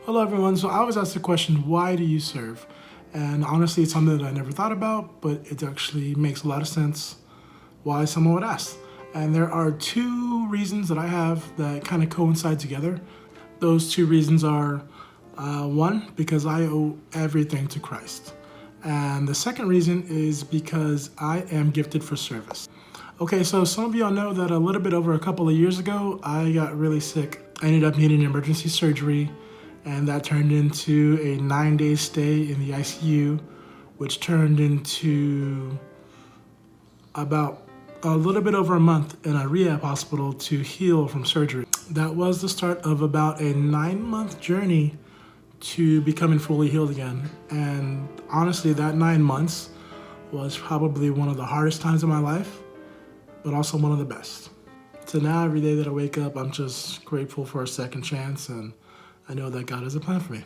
Hello everyone, so I was asked the question, why do you serve? And honestly, it's something that I never thought about, but it actually makes a lot of sense why someone would ask. And there are two reasons that I have that kind of coincide together. Those two reasons are, one, because I owe everything to Christ. And the second reason is because I am gifted for service. Okay, so some of y'all know that a little bit over a couple of years ago, I got really sick. I ended up needing emergency surgery, and that turned into a 9-day stay in the ICU, which turned into about a little bit over a month in a rehab hospital to heal from surgery. That was the start of about a 9-month journey to becoming fully healed again. And honestly, that 9 months was probably one of the hardest times of my life, but also one of the best. So now every day that I wake up, I'm just grateful for a second chance, and I know that God has a plan for me.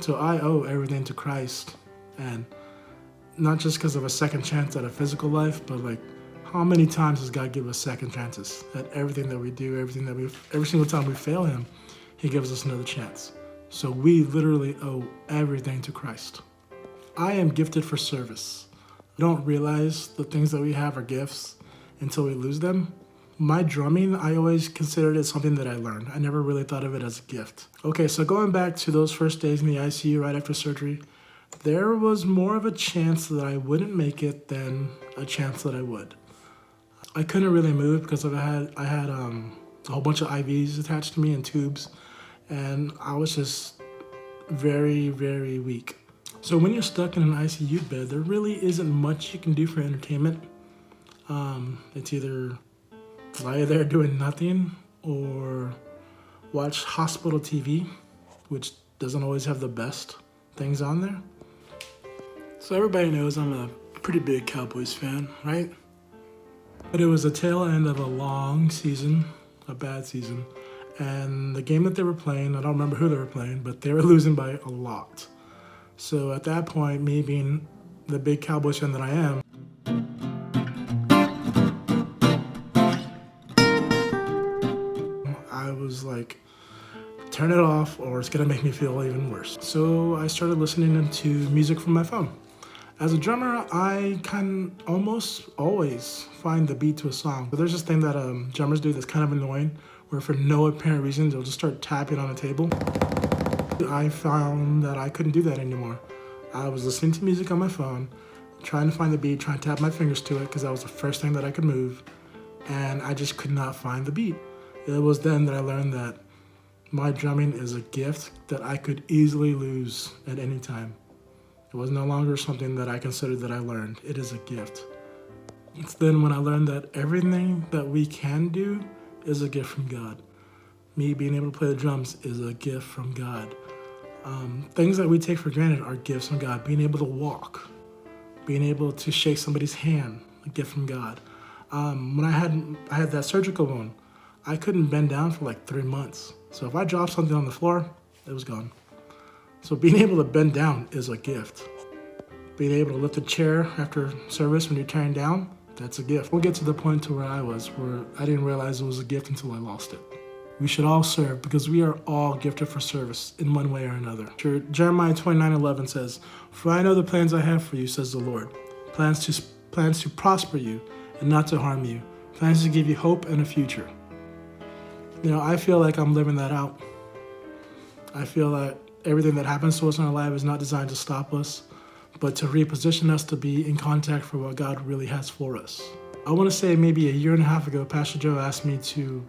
So I owe everything to Christ, and not just because of a second chance at a physical life, but like, how many times does God give us second chances at everything that we do, every single time we fail Him, He gives us another chance. So we literally owe everything to Christ. I am gifted for service. We don't realize the things that we have are gifts until we lose them. My drumming, I always considered it something that I learned. I never really thought of it as a gift. Okay, so going back to those first days in the ICU right after surgery, there was more of a chance that I wouldn't make it than a chance that I would. I couldn't really move because I had a whole bunch of IVs attached to me and tubes, and I was just very, very weak. So when you're stuck in an ICU bed, there really isn't much you can do for entertainment. It's either lie there doing nothing or watch hospital TV, which doesn't always have the best things on there. So everybody knows I'm a pretty big Cowboys fan, right? But it was the tail end of a long season, a bad season, and the game that they were playing, I don't remember who they were playing, but they were losing by a lot. So at that point, me being the big Cowboys fan that I am, I was like, turn it off or it's gonna make me feel even worse. So I started listening to music from my phone. As a drummer, I can almost always find the beat to a song. But there's this thing that drummers do that's kind of annoying, where for no apparent reason, they'll just start tapping on a table. I found that I couldn't do that anymore. I was listening to music on my phone, trying to find the beat, trying to tap my fingers to it, because that was the first thing that I could move, and I just could not find the beat. It was then that I learned that my drumming is a gift that I could easily lose at any time. It was no longer something that I considered that I learned. It is a gift. It's then when I learned that everything that we can do is a gift from God. Me being able to play the drums is a gift from God. Things that we take for granted are gifts from God. Being able to walk, being able to shake somebody's hand, a gift from God. When I had that surgical wound, I couldn't bend down for like 3 months. So if I dropped something on the floor, it was gone. So being able to bend down is a gift. Being able to lift a chair after service when you're tearing down, that's a gift. We'll get to the point to where I was, where I didn't realize it was a gift until I lost it. We should all serve because we are all gifted for service in one way or another. Jeremiah 29:11 says, "For I know the plans I have for you, says the Lord. Plans to prosper you and not to harm you. Plans to give you hope and a future." You know, I feel like I'm living that out. I feel that everything that happens to us in our life is not designed to stop us, but to reposition us to be in contact for what God really has for us. I want to say maybe a year and a half ago, Pastor Joe asked me to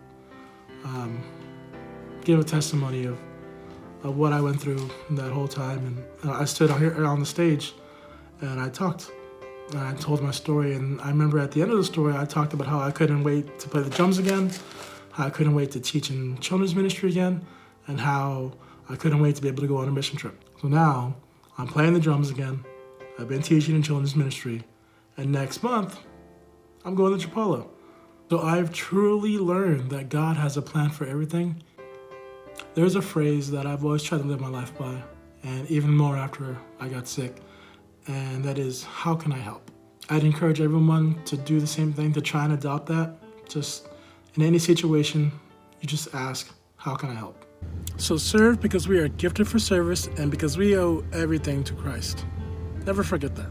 give a testimony of what I went through that whole time. And I stood out here on the stage and I talked. And I told my story. And I remember at the end of the story, I talked about how I couldn't wait to play the drums again, how I couldn't wait to teach in children's ministry again, and how I couldn't wait to be able to go on a mission trip. So now I'm playing the drums again. I've been teaching in children's ministry. And next month, I'm going to Chipola. So I've truly learned that God has a plan for everything. There's a phrase that I've always tried to live my life by, and even more after I got sick, and that is, how can I help? I'd encourage everyone to do the same thing, to try and adopt that. Just in any situation, you just ask, how can I help? So serve because we are gifted for service and because we owe everything to Christ. Never forget that.